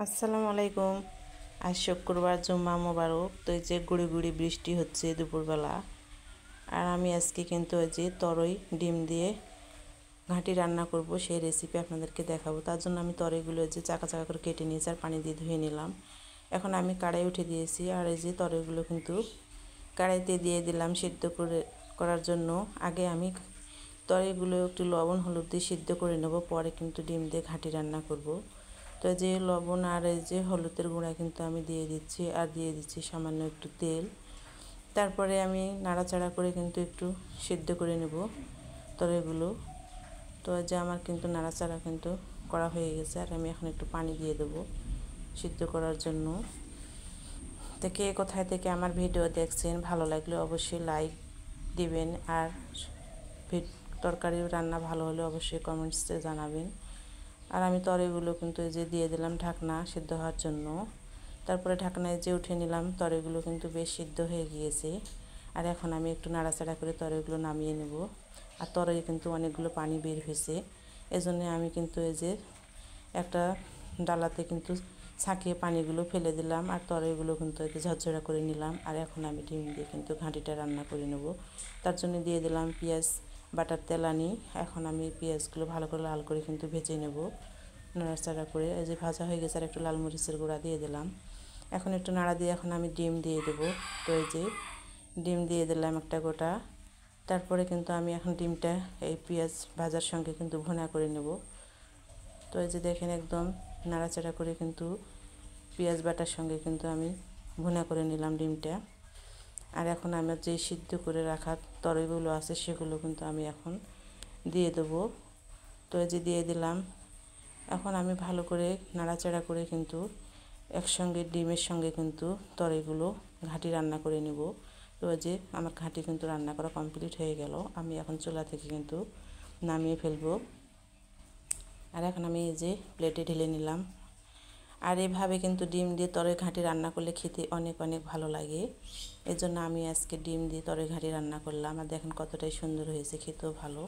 আসসালামু আলাইকুম। আজ শুক্রবার, জুম্মা মোবারক। তো এই যে গুড়ি গুড়ি বৃষ্টি হচ্ছে দুপুরবেলা। আর আমি আজকে কিন্তু ওই যে তরই ডিম দিয়ে ঘাঁটি রান্না করব, সেই রেসিপি আপনাদেরকে দেখাবো। তার জন্য আমি তরইগুলো যে চাকা চাকা করে কেটে নিয়েছি আর পানি দিয়ে ধুয়ে নিলাম। এখন আমি কড়াই উঠে দিয়েছি আর এই যে তরইগুলো কিন্তু কড়াইতে দিয়ে দিলাম সিদ্ধ করার জন্য। আগে আমি তরইগুলো একটু লবণ হলুদ দিয়ে সিদ্ধ করে নেব, পরে কিন্তু ডিম দিয়ে ঘাঁটি রান্না করব। তো যে লবণ আর এই যে হলুদের গুঁড়া কিন্তু আমি দিয়ে দিচ্ছি, আর দিয়ে দিচ্ছি সামান্য একটু তেল। তারপরে আমি নাড়াচাড়া করে কিন্তু একটু সিদ্ধ করে নেব তরইগুলো। তো যে আমার কিন্তু নাড়াচাড়া কিন্তু করা হয়ে গেছে, আর আমি এখন একটু পানি দিয়ে দেবো সিদ্ধ করার জন্য। তো কে কোথায় থেকে আমার ভিডিও দেখছেন, ভালো লাগলে অবশ্যই লাইক দিবেন, আর তরকারি রান্না ভালো হলে অবশ্যই কমেন্টসে জানাবেন। আর আমি তরইগুলো কিন্তু এই যে দিয়ে দিলাম ঢাকনা সিদ্ধ হওয়ার জন্য। তারপরে ঢাকনায় যে উঠে নিলাম, তরইগুলো কিন্তু বেশ সিদ্ধ হয়ে গিয়েছে। আর এখন আমি একটু নাড়াচাড়া করে তরইগুলো নামিয়ে নেব। আর তরই কিন্তু অনেকগুলো পানি বের হয়েছে, এজন্য আমি কিন্তু এই যে একটা ডালাতে কিন্তু ছাঁকিয়ে পানিগুলো ফেলে দিলাম, আর তরইগুলো কিন্তু একটু ঝরঝরা করে নিলাম। আর এখন আমি ডিম দিয়ে কিন্তু ঘাঁটিটা রান্না করে নেব। তার জন্য দিয়ে দিলাম পেঁয়াজ বাটার তেলানি। এখন আমি পেঁয়াজগুলো ভালো করে লাল করে কিন্তু ভেজে নেব নাড়াচাড়া করে। এই যে ভাজা হয়ে গেছে, আর একটু লাল মরিচের গুঁড়া দিয়ে দিলাম। এখন একটু নাড়া দিয়ে এখন আমি ডিম দিয়ে দেবো। তো এই যে ডিম দিয়ে দিলাম একটা গোটা। তারপরে কিন্তু আমি এখন ডিমটা এই পেঁয়াজ ভাজার সঙ্গে কিন্তু ভুনা করে নেব। তো এই যে দেখেন একদম নাড়াচাড়া করে কিন্তু পেঁয়াজ বাটার সঙ্গে কিন্তু আমি ভুনা করে নিলাম ডিমটা। আর এখন আমার যে সিদ্ধ করে রাখা তরইগুলো আছে সেগুলো কিন্তু আমি এখন দিয়ে দেবো। তো এই যে দিয়ে দিলাম। এখন আমি ভালো করে নাড়াচাড়া করে কিন্তু একসঙ্গে ডিমের সঙ্গে কিন্তু তরইগুলো ঘাঁটি রান্না করে নেব। তো যে আমার ঘাঁটি কিন্তু রান্না করা কমপ্লিট হয়ে গেল। আমি এখন চুলা থেকে কিন্তু নামিয়ে ফেলবো। আর এখন আমি এই যে প্লেটে ঢেলে নিলাম। আর এভাবে কিন্তু ডিম দিয়ে তরই ঘাঁটি রান্না করলে খেতে অনেক অনেক ভালো লাগে। এজন্য আমি আজকে ডিম দিয়ে তরই ঘাঁটি রান্না করলাম। আর দেখেন কতটাই সুন্দর হয়েছে, খেতেও ভালো।